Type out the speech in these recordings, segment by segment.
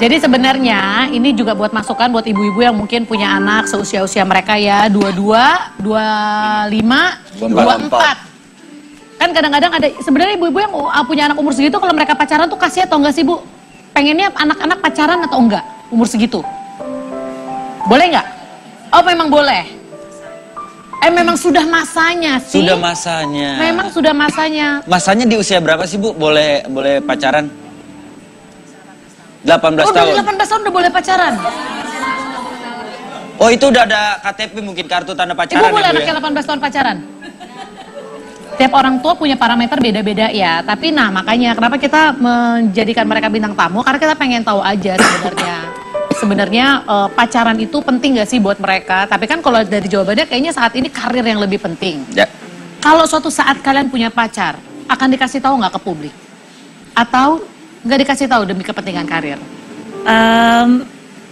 Jadi sebenarnya ini juga buat masukan buat ibu-ibu yang mungkin punya anak seusia-usia mereka ya 22, 25, 24. Kan kadang-kadang ada sebenarnya ibu-ibu yang punya anak umur segitu kalau mereka pacaran tuh kasih atau enggak sih Bu? Pengennya anak-anak pacaran atau enggak umur segitu? Boleh enggak? Oh memang boleh. Memang sudah masanya sih. Sudah masanya. Memang sudah masanya. Masanya di usia berapa sih Bu? Boleh pacaran? 18 tahun. tahun. Dari 18 tahun udah boleh pacaran. Oh itu udah ada KTP mungkin kartu tanda pacaran. Ibu boleh ya, Bu, anaknya 18 tahun pacaran? Tiap orang tua punya parameter beda-beda ya. Tapi nah makanya kenapa kita menjadikan mereka bintang tamu? Karena kita pengen tahu aja sebenarnya. Sebenarnya pacaran itu penting gak sih buat mereka? Tapi kan kalau dari jawabannya kayaknya saat ini karir yang lebih penting. Ya. Kalau suatu saat kalian punya pacar, akan dikasih tahu nggak ke publik? Atau nggak dikasih tahu demi kepentingan karir?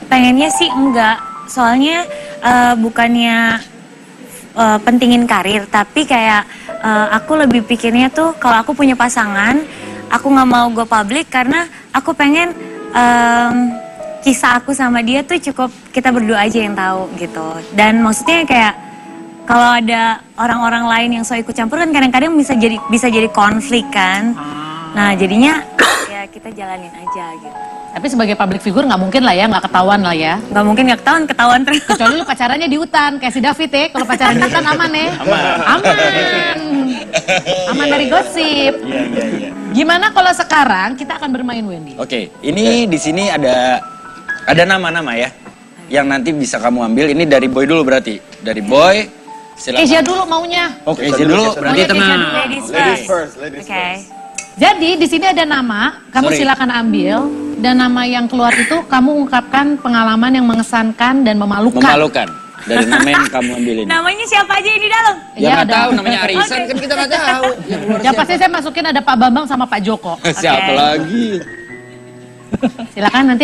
Pengennya sih enggak. Soalnya bukannya pentingin karir, tapi kayak aku lebih pikirnya tuh kalau aku punya pasangan, aku nggak mau go public karena aku pengen kisah aku sama dia tuh cukup kita berdua aja yang tahu gitu. Dan maksudnya kayak kalau ada orang-orang lain yang so ikut campur kan kadang-kadang bisa jadi konflik kan. Nah jadinya ya kita jalanin aja gitu. Tapi sebagai public figure nggak mungkin lah ya, nggak ketahuan lah ya. Nggak mungkin nggak ketahuan terus. Kecuali lu pacarannya di hutan, kayak si David ya. Kalau pacaran di hutan aman ya. Aman dari gosip. Iya. Gimana kalau sekarang kita akan bermain Wendy? Oke, ini di sini ada nama-nama ya. Yang nanti bisa kamu ambil. Ini dari Boy dulu berarti. Dari Boy. Silakan. Kezia dulu maunya. Oke, Kezia dulu. Berarti tenang. Ladies first. Oke. Jadi di sini ada nama, kamu silakan ambil. Dan nama yang keluar itu kamu ungkapkan pengalaman yang mengesankan dan memalukan. Memalukan. Dari nama yang kamu ambilin. Namanya siapa aja yang di dalam? Ya nggak tahu namanya Arisan kan kita nggak tahu. Yang pasti saya masukin ada Pak Bambang sama Pak Joko. Siapa lagi? Silakan nanti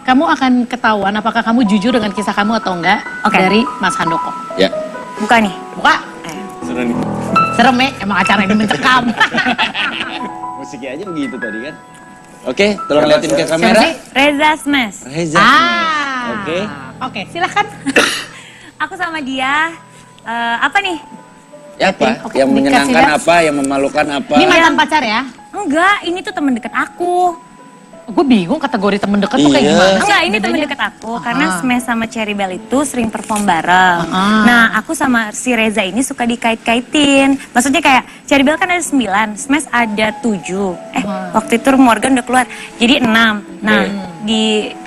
kamu akan ketahuan apakah kamu jujur dengan kisah kamu atau enggak dari Mas Handoko. Ya. Buka nih. Buka. Seru nih. Serem ya, emang acara ini mencekam. Musiknya aja begitu tadi kan. Oke, tolong liatin ke kamera. Reza Smash. Reza. Oke. Oke, silakan. Aku sama dia, apa nih? Ya apa? Oke, Yang menyenangkan dikasih apa, yang memalukan apa? Ini mantan pacar ya? Enggak, ini tuh temen deket aku. Gue bingung kategori temen deket tuh kayak gimana? Enggak, ini temen deket aku. Karena Smash sama Cherry Bell itu sering perform bareng. Nah, aku sama si Reza ini suka dikait-kaitin. Maksudnya kayak Cherry Bell kan ada 9, Smash ada 7. Waktu itu Morgan udah keluar, jadi 6. Nah,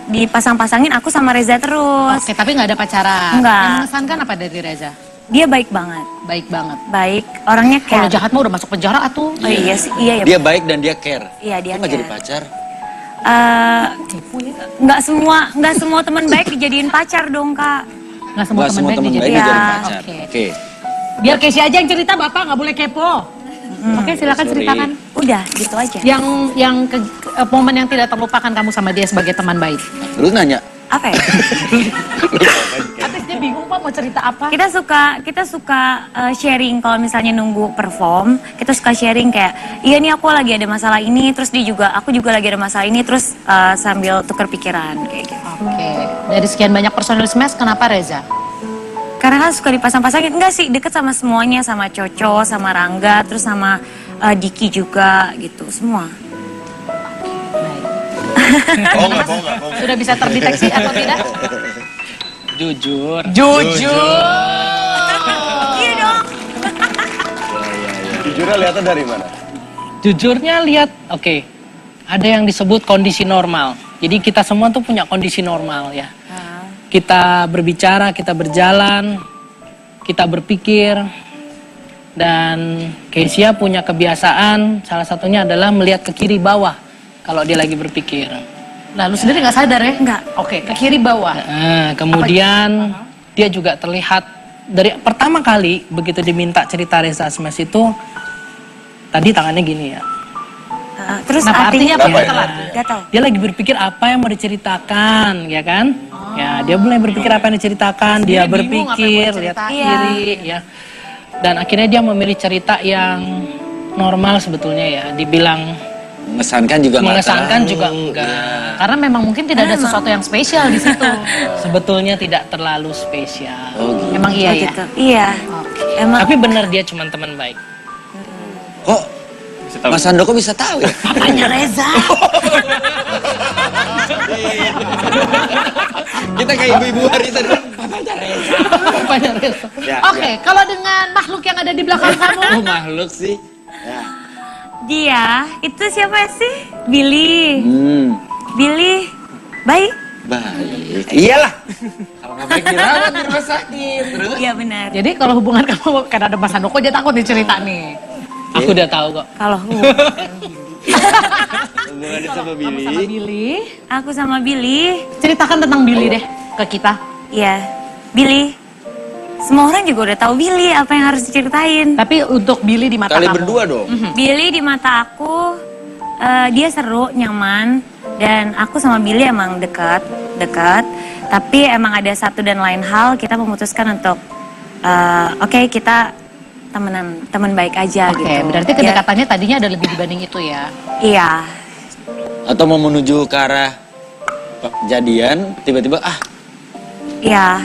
dipasang-pasangin aku sama Reza terus. Oke, tapi nggak ada pacaran. Enggak. Yang mengesankan apa dari Reza? Dia baik banget. Baik banget. Baik, orangnya Kalau care. jahat mah udah masuk penjara atuh. Oh iya sih, iya ya. Dia baik dan dia care. Iya, dia Kok nggak jadi care. pacar? Nggak semua teman baik dijadiin pacar dong Kak. Nggak semua Nggak temen semua baik teman baik dijadiin dijadiin pacar. Oke. Biar Kezia aja yang cerita, Bapak nggak boleh kepo. Oke, silakan Sorry. ceritakan. Udah, gitu aja. Momen yang tidak terlupakan kamu sama dia sebagai teman baik. Lu nanya? Apa ya? Habis dia bingung Pak mau cerita apa? Kita suka sharing kalau misalnya nunggu perform, kita suka sharing kayak, iya nih aku lagi ada masalah ini, terus aku juga lagi ada masalah ini, terus sambil tukar pikiran kayak gitu. Oke. Dari sekian banyak personil Smash, kenapa Reza? Karena kan suka dipasang-pasangin, enggak sih, deket sama semuanya, sama Coco, sama Rangga, terus sama Diki juga gitu, semua. Sudah bisa terdeteksi atau tidak? Jujur. Iya dong. Jujurnya lihatnya dari mana? Jujurnya lihat, oke. Ada yang disebut kondisi normal. Jadi kita semua tuh punya kondisi normal ya. Kita berbicara, kita berjalan, kita berpikir. Dan Kezia punya kebiasaan, salah satunya adalah melihat ke kiri bawah kalau dia lagi berpikir. Nah, lu sendiri nggak sadar ya? Enggak. Oke, ke kiri bawah. Kemudian dia juga terlihat dari pertama kali begitu diminta cerita Reza Smash itu tadi tangannya gini ya. Terus Kenapa? artinya Artinya apa? apa? Gak tau. Dia lagi berpikir apa yang mau diceritakan, ya kan? Ya, dia mulai berpikir apa yang diceritakan, dia Sendiri bingung apa yang berpikir, mau lihat diceritain. kiri, ya. Dan akhirnya dia memilih cerita yang normal sebetulnya ya. Dibilang Mengesankan juga nggak Mengesankan terlalu. juga enggak. Karena memang mungkin tidak ada sesuatu yang spesial di situ. Sebetulnya tidak terlalu spesial. Oh, gitu. Emang iya Oh, ya. gitu. Iya. Emang Tapi benar dia cuma teman baik. Kok Mas Handoko bisa tahu ya? Papanya Reza. Kita kayak ibu-ibu warisan. Papanya Reza. Papanya Reza. Ya, Oke, kalau dengan makhluk yang ada di belakang kamu, Oh, makhluk sih. Ya. dia itu siapa sih? Billy. Billy. Baik. Baik. Iyalah. Kalau nggak baik dirawat di rumah sakit. Terus? Iya benar. jadi kalau hubungan kamu karena ada Mas Handoko, dia takut dicerita nih. Aku udah tahu kok. Kalau Hubungannya sama Sama Billy. Billy, aku sama Billy, ceritakan tentang Billy deh ke kita. ya Billy. Semua orang juga udah tahu Billy apa yang harus diceritain. Tapi untuk Billy di mata Kalian kamu. berdua dong. Billy di mata aku dia seru, nyaman, dan aku sama Billy emang dekat. Tapi emang ada satu dan lain hal kita memutuskan untuk oke, kita teman baik aja Oke, gitu. berarti kedekatannya tadinya ada lebih dibanding itu ya. Iya. Atau mau menuju ke arah jadian, tiba-tiba Iya,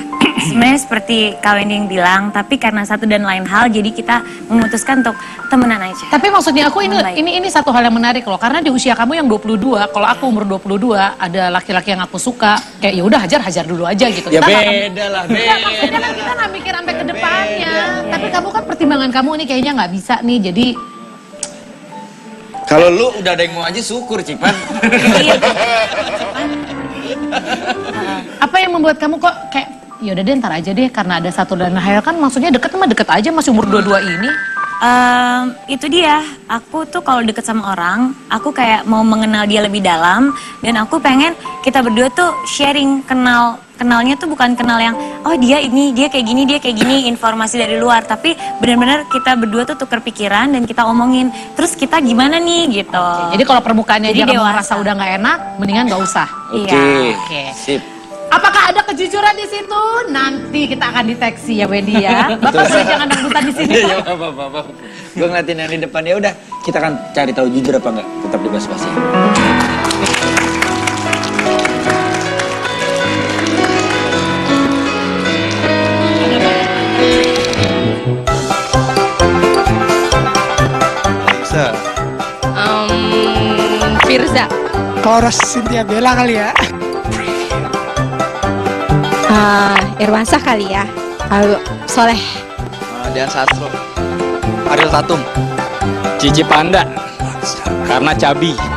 sebenarnya seperti Kak Wending bilang, tapi karena satu dan lain hal, jadi kita memutuskan untuk temenan aja. Tapi maksudnya aku Baik. ini satu hal yang menarik loh, karena di usia kamu yang 22, kalau aku umur 22 ada laki-laki yang aku suka, kayak ya udah hajar dulu aja gitu. ya Kita nggak- beda lah, Nggak, maksudnya kan kita nggak mikir sampai ke depannya. Tapi kamu kan pertimbangan kamu nih kayaknya nggak bisa nih, jadi Kalau lu udah ada yang mau aja syukur, Cipan. Iya. apa yang membuat kamu kok kayak ya udah deh ntar aja deh karena ada satu dan lain hal, kan maksudnya deket mah deket aja masih umur 22 ini. Itu dia, aku tuh kalau deket sama orang, aku kayak mau mengenal dia lebih dalam, dan aku pengen kita berdua tuh sharing, kenalnya tuh bukan kenal yang oh dia ini, dia kayak gini, informasi dari luar, tapi benar-benar kita berdua tuh tuker pikiran dan kita omongin, terus kita gimana nih gitu. Jadi kalau permukaannya Jadi aja kamu dewasa. ngerasa udah nggak enak, mendingan nggak usah. Oke, Oke. sip. Apakah ada kejujuran di situ? Nanti kita akan deteksi ya Wendy ya. Bapak boleh jangan dangdutan di sini. Iya, apa-apa. Gue ngeliatin yang di depan, ya udah, kita akan cari tahu jujur apa enggak. Tetap di basa-basi. Bisa. Firza. Poros Cynthia Bella kali ya. Irwansyah kali ya. Soleh. Dian Sastro. Ariel Tatum. Cici Panda. Karena Cabi.